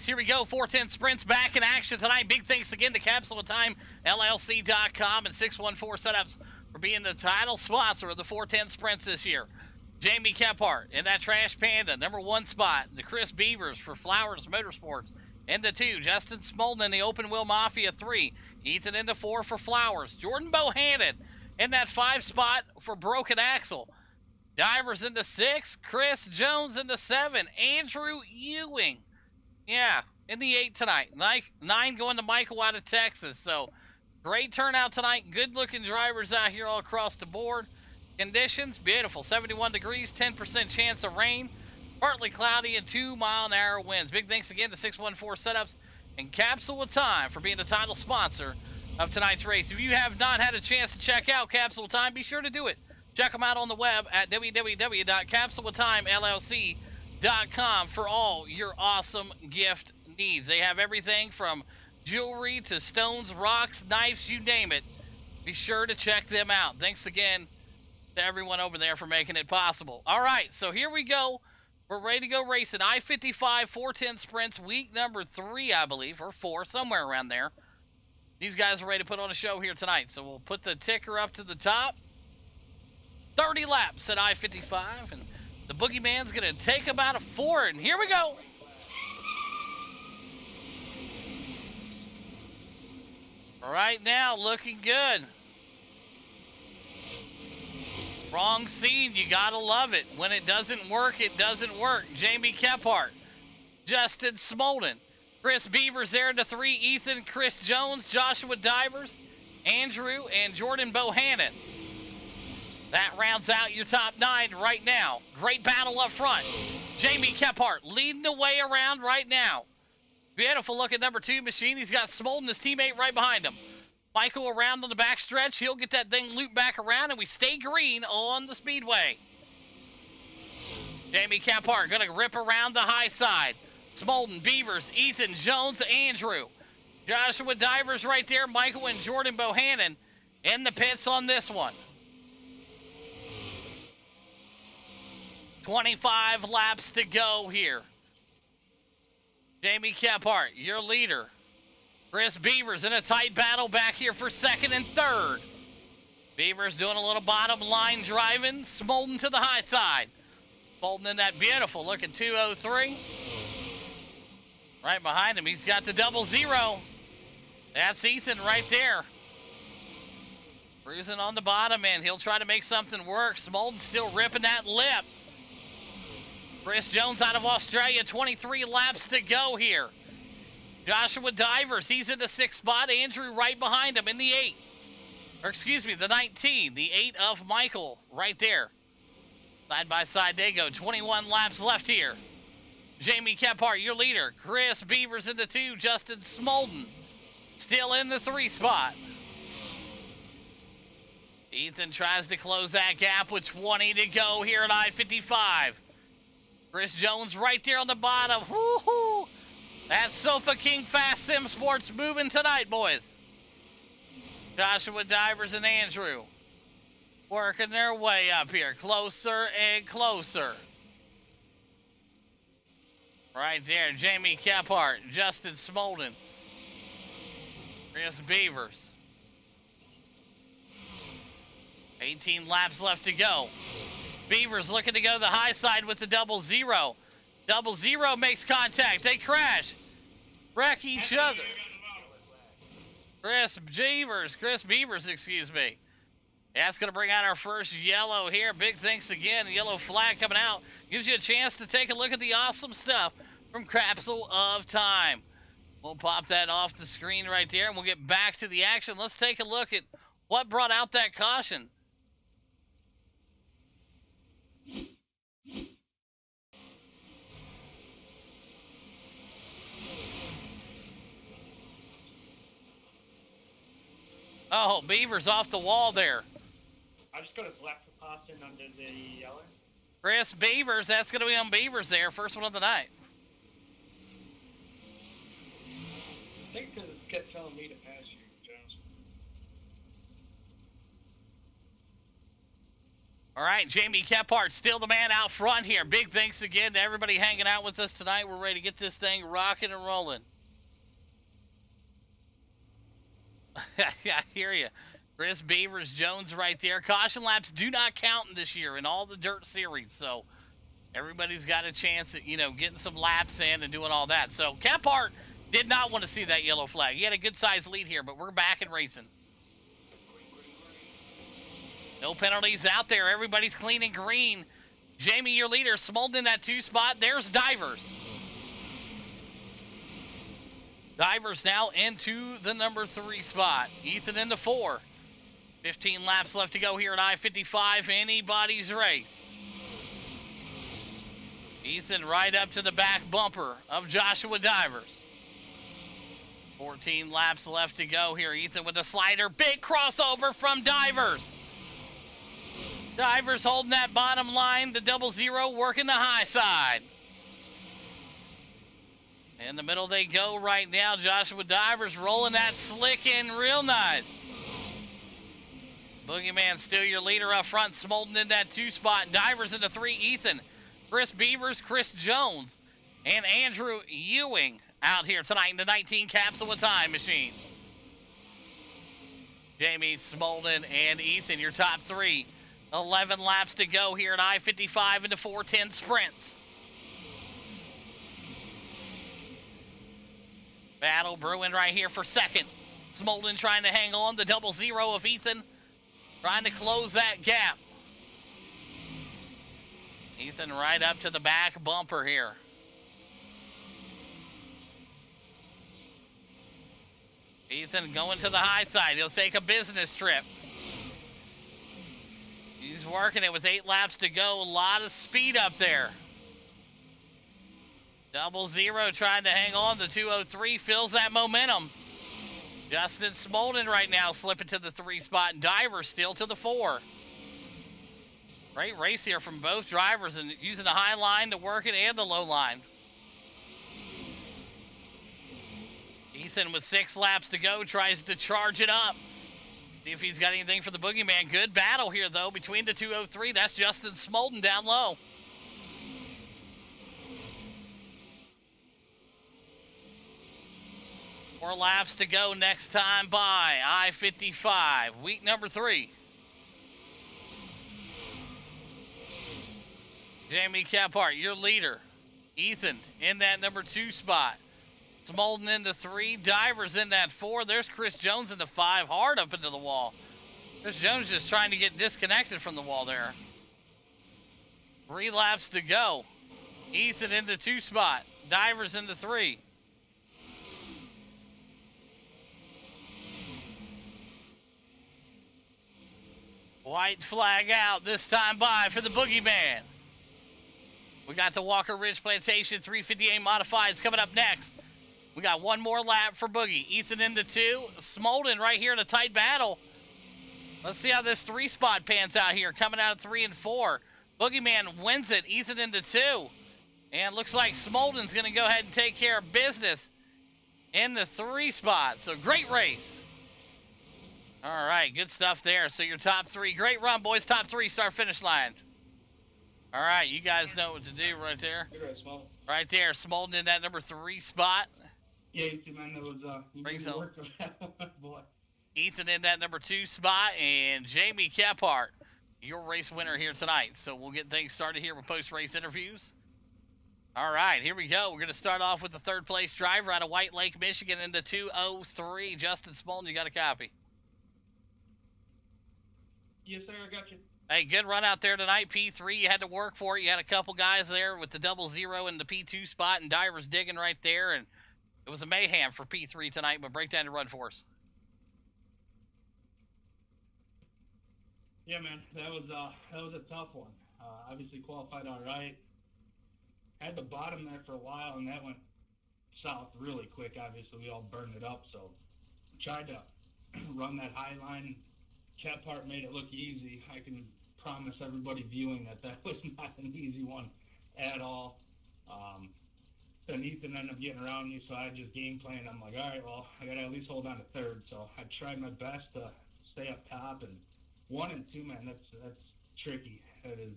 boys, here we go. 410 Sprints back in action tonight. Big thanks again to Capsule of Time, LLC.com, and 614 Setups for being the title sponsor of the 410 Sprints this year. Jamie Kephart in that Trash Panda, #1 spot. The Chris Beavers for Flowers Motorsports into 2. Justin Smolden in the Open Wheel Mafia 3. Ethan into 4 for Flowers. Jordan Bohannon in that 5 spot for Broken Axle. Divers into 6. Chris Jones into 7. Andrew Ewing, yeah, in the 8 tonight. 9 going to Michael out of Texas. So great turnout tonight. Good looking drivers out here all across the board. Conditions, beautiful. 71 degrees, 10% chance of rain. Partly cloudy and 2-mile-an-hour winds. Big thanks again to 614 Setups and Capsule of Time for being the title sponsor of tonight's race. If you have not had a chance to check out Capsule of Time, be sure to do it. Check them out on the web at www.capsuleoftimellc.com for all your awesome gift needs. They have everything from jewelry to stones, rocks, knives, you name it. Be sure to check them out. Thanks again to everyone over there for making it possible. All right, so here we go. We're ready to go racing. I-55 410 Sprints, week number 3, I believe, or 4, somewhere around there. These guys are ready to put on a show here tonight. So we'll put the ticker up to the top. 30 laps at I-55, and the Boogeyman's going to take about a 4, and here we go. Right now, looking good. Wrong scene, you got to love it. When it doesn't work, it doesn't work. Jamie Kephart, Justin Smolden, Chris Beavers there into 3, Ethan, Chris Jones, Joshua Divers, Andrew, and Jordan Bohannon. That rounds out your top 9 right now. Great battle up front. Jamie Kephart leading the way around right now. Beautiful looking #2 machine. He's got Smolden, his teammate, right behind him. Michael around on the back stretch. He'll get that thing looped back around, and we stay green on the speedway. Jamie Kephart going to rip around the high side. Smolden, Beavers, Ethan, Jones, Andrew. Joshua Divers right there. Michael and Jordan Bohannon in the pits on this one. 25 laps to go here. Jamie Kephart, your leader. Chris Beavers in a tight battle back here for 2nd and 3rd. Beavers doing a little bottom line driving. Smolden to the high side. Smolden in that beautiful looking 203. Right behind him, he's got the 00. That's Ethan right there. Cruising on the bottom end. He'll try to make something work. Smolden still ripping that lip. Chris Jones out of Australia, 23 laps to go here. Joshua Divers, he's in the 6th spot. Andrew right behind him in the 8. Or excuse me, the 19. The 8 of Michael right there. Side by side they go. 21 laps left here. Jamie Kephart, your leader. Chris Beavers in the 2. Justin Smolden still in the 3 spot. Ethan tries to close that gap with 20 to go here at I-55. Chris Jones right there on the bottom. Woo-hoo! That Sofa King Fast Sim Sports moving tonight, boys. Joshua Divers and Andrew working their way up here. Closer and closer. Right there, Jamie Kephart, Justin Smolden, Chris Beavers. 18 laps left to go. Beavers looking to go to the high side with the 00. 00 makes contact. They crash. Wreck each other. Chris Beavers, excuse me. That's going to bring out our first yellow here. Big thanks again. The yellow flag coming out. Gives you a chance to take a look at the awesome stuff from Capsule of Time. We'll pop that off the screen right there, and we'll get back to the action. Let's take a look at what brought out that caution. Oh, Beavers off the wall there. I just got a black pass in under the yellow. Chris Beavers, that's going to be on Beavers there. First one of the night. I think because it kept telling me to pass you, Jones. All right, Jamie Kephart, still the man out front here. Big thanks again to everybody hanging out with us tonight. We're ready to get this thing rocking and rolling. I hear you. Chris Beavers Jones right there. Caution laps do not count in this year in all the dirt series, so everybody's got a chance at, getting some laps in and doing all that. So Kephart did not want to see that yellow flag. He had a good size lead here, but we're back and racing. No penalties out there. Everybody's clean and green. Jamie, your leader, Smolden in that 2 spot. There's Divers. Divers now into the number 3 spot. Ethan in the 4. 15 laps left to go here at I-55. Anybody's race. Ethan right up to the back bumper of Joshua Divers. 14 laps left to go here. Ethan with the slider. Big crossover from Divers. Divers holding that bottom line. The 00 working the high side. In the middle they go right now. Joshua Divers rolling that slick in real nice. Boogeyman still your leader up front. Smolden in that 2 spot. Divers in the 3. Ethan. Chris Beavers, Chris Jones, and Andrew Ewing out here tonight in the 19 Capsule of Time machine. Jamie, Smolden, and Ethan, your top 3. 11 laps to go here at I-55 into 410 sprints. Battle brewing right here for second. Smolden trying to hang on. The 00 of Ethan trying to close that gap. Ethan right up to the back bumper here. Ethan going to the high side. He'll take a business trip. He's working it with 8 laps to go. A lot of speed up there. 00 trying to hang on. The 203 fills that momentum. Justin Smolden right now slipping to the 3 spot. Divers still to the 4. Great race here from both drivers and using the high line to work it and the low line. Ethan with 6 laps to go tries to charge it up. See if he's got anything for the Boogeyman. Good battle here, though, between the 203. That's Justin Smolden down low. Four laps to go next time by I-55, week number 3. Jamie Kephart, your leader. Ethan in that number 2 spot. Smolden in the 3, Divers in that 4. There's Chris Jones in the 5, hard up into the wall. Chris Jones just trying to get disconnected from the wall there. 3 laps to go. Ethan in the 2 spot, Divers in the 3. White flag out this time by for the Boogeyman. We got the Walker Ridge Plantation 358 Modifieds coming up next. We got one more lap for Boogie. Ethan in the 2. Smolden right here in a tight battle. Let's see how this 3 spot pans out here. Coming out of 3 and 4. Boogeyman wins it. Ethan in the 2. And looks like Smolden's going to go ahead and take care of business in the 3 spot. So great race. All right, good stuff there. So your top 3. Great run, boys. Top 3 start finish line. All right, you guys know what to do right there. Right there, Smolden in that number 3 spot. Yeah, man, that was Brings home. work for that one, boy. Ethan in that number 2 spot, and Jamie Kephart, your race winner here tonight. So we'll get things started here with post-race interviews. All right, here we go. We're going to start off with the 3rd place driver out of White Lake, Michigan in the 203. Justin Smolden, you got a copy? Yes, sir, I got you. Hey, good run out there tonight. P3, you had to work for it. You had a couple guys there with the 00 in the P2 spot, and Divers digging right there, and it was a mayhem for P3 tonight, but break down the run for us. Yeah, man, that was a tough one. Obviously qualified all right. Had the bottom there for a while, and that went south really quick. Obviously, we all burned it up, so tried to run that high line. Kephart made it look easy. I can promise everybody viewing that was not an easy one at all. Then Ethan ended up getting around me, so I just game planned. I'm like, all right, well, I got to at least hold on to 3rd. So I tried my best to stay up top. And 1 and 2, man, that's tricky. It is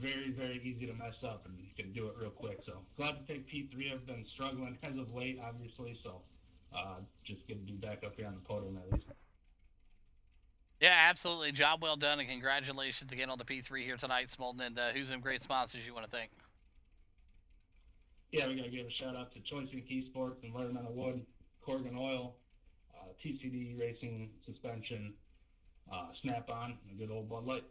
very, very easy to mess up, and you can do it real quick. So glad to take P3. I've been struggling as of late, obviously, so just good to be back up here on the podium at least. Yeah, absolutely. Job well done, and congratulations again on the P3 here tonight, Smolden. And who's some great sponsors you want to thank? Yeah, we got to give a shout out to Choice Inc. Esports, Environmental Wood, Corgan Oil, TCD Racing Suspension, Snap-on, and a good old Bud Light.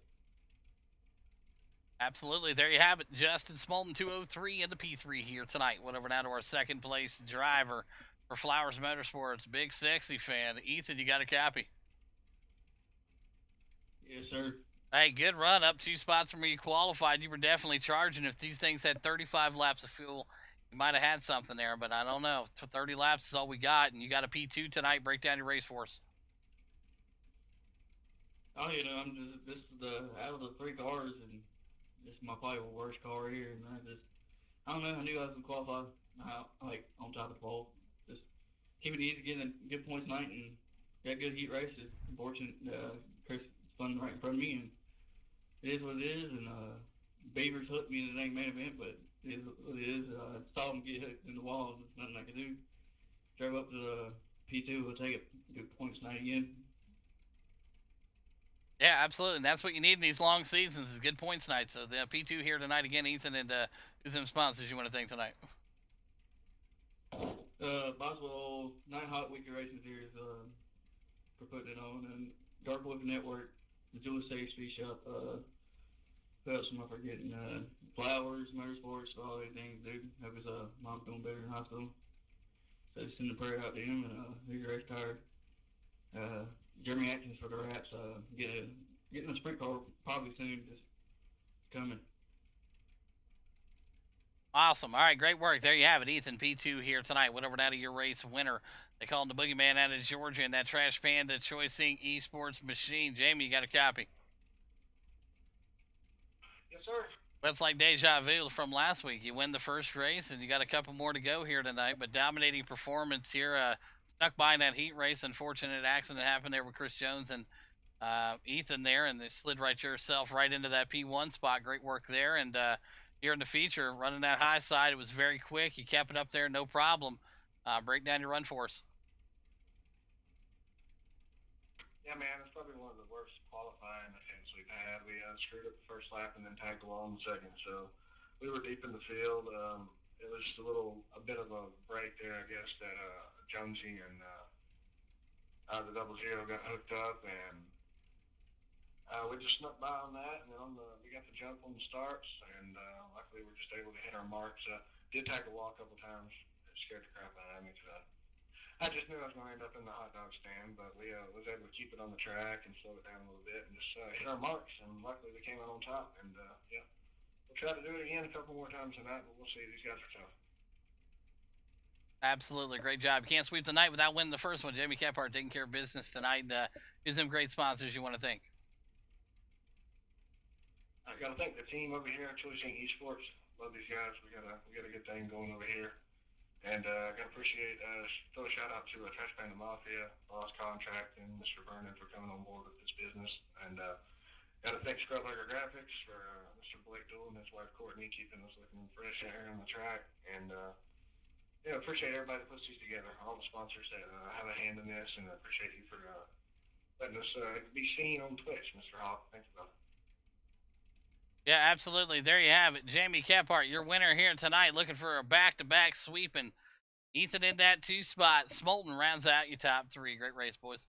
Absolutely. There you have it. Justin Smolden, 203 in the P3 here tonight. Went over now to our second place driver for Flowers Motorsports. Big Sexy fan. Ethan, you got a copy? Yes, sir. Hey, good run. Up 2 spots from where you qualified. You were definitely charging. If these things had 35 laps of fuel, you might have had something there, but I don't know. 30 laps is all we got, and you got a P2 tonight. Break down your race for us. Oh, you know, this is the out of the 3 cars, and this is my probably worst car here, and I don't know, I knew I was gonna qualify like on top of the pole. Just keep it easy, getting a good points night, and got good heat races. Unfortunate, Chris spun right in front of me, and it is what it is. And Beavers hooked me in the main event, but it is what it is. Saw him get hooked in the wall. There's nothing I could do. Drove up to the P2. We'll take it. Good points night again. Yeah, absolutely. And that's what you need in these long seasons is good points nights. So the P2 here tonight again, Ethan, and who's some sponsors you want to thank tonight? Boswell 9 Hot Weekly Racing Series for putting it on, and Dark Wolf Network, the Jewel Safety Shop, who else am I forgetting? Flowers, Motorsports, all these things, dude. Hope his mom's doing better in hospital. So send a prayer out to him, and who's your race tired. Jeremy Atkins for the wraps. Getting a sprint car probably soon. Just coming. Awesome. All right, great work. There you have it. Ethan, P2 here tonight. Went over now to your race winner. They call him the Boogeyman out of Georgia and that Trash Panda Choice Inc. Esports machine. Jamie, you got a copy? Yes, sir. Well, it's like deja vu from last week. You win the first race, and you got a couple more to go here tonight. But dominating performance here. Stuck by in that heat race. Unfortunate accident happened there with Chris Jones and Ethan there, and they slid right yourself right into that P1 spot. Great work there. And here in the feature, running that high side, it was very quick. You kept it up there, no problem. Break down your run for us. Yeah, man, it's probably one of the worst qualifying attempts we've had. We screwed up the first lap and then tagged along the second. So we were deep in the field. It was just a bit of a break there, I guess, that Jonesy and the 00 got hooked up, and we just snuck by on that. And then we got the jump on the starts, and luckily we were just able to hit our marks. Did tag the wall a couple times. It scared the crap out of me. I just knew I was going to end up in the hot dog stand, but we was able to keep it on the track and slow it down a little bit and just hit our marks, and luckily we came out on top. And, yeah, we'll try to do it again a couple more times tonight, but we'll see. These guys are tough. Absolutely. Great job. You can't sweep the night without winning the first one. Jamie Kephart taking care of business tonight. Who's some great sponsors you want to thank? I got to thank the team over here at Choice Inc. Esports. Love these guys. We got a good thing going over here. And I got to appreciate, throw a shout out to Trash Panda Mafia, Boss Contract, and Mr. Vernon for coming on board with this business. And got to thank Scrublager Graphics for Mr. Blake Dool and his wife Courtney keeping us looking fresh here on the track. And yeah, appreciate everybody that puts these together, all the sponsors that have a hand in this, and I appreciate you for letting us be seen on Twitch, Mr. Hawk. Thank you, brother. Yeah, absolutely. There you have it. Jamie Kephart, your winner here tonight, looking for a back-to-back sweeping. Ethan in that 2 spot. Smolten rounds out your top 3. Great race, boys.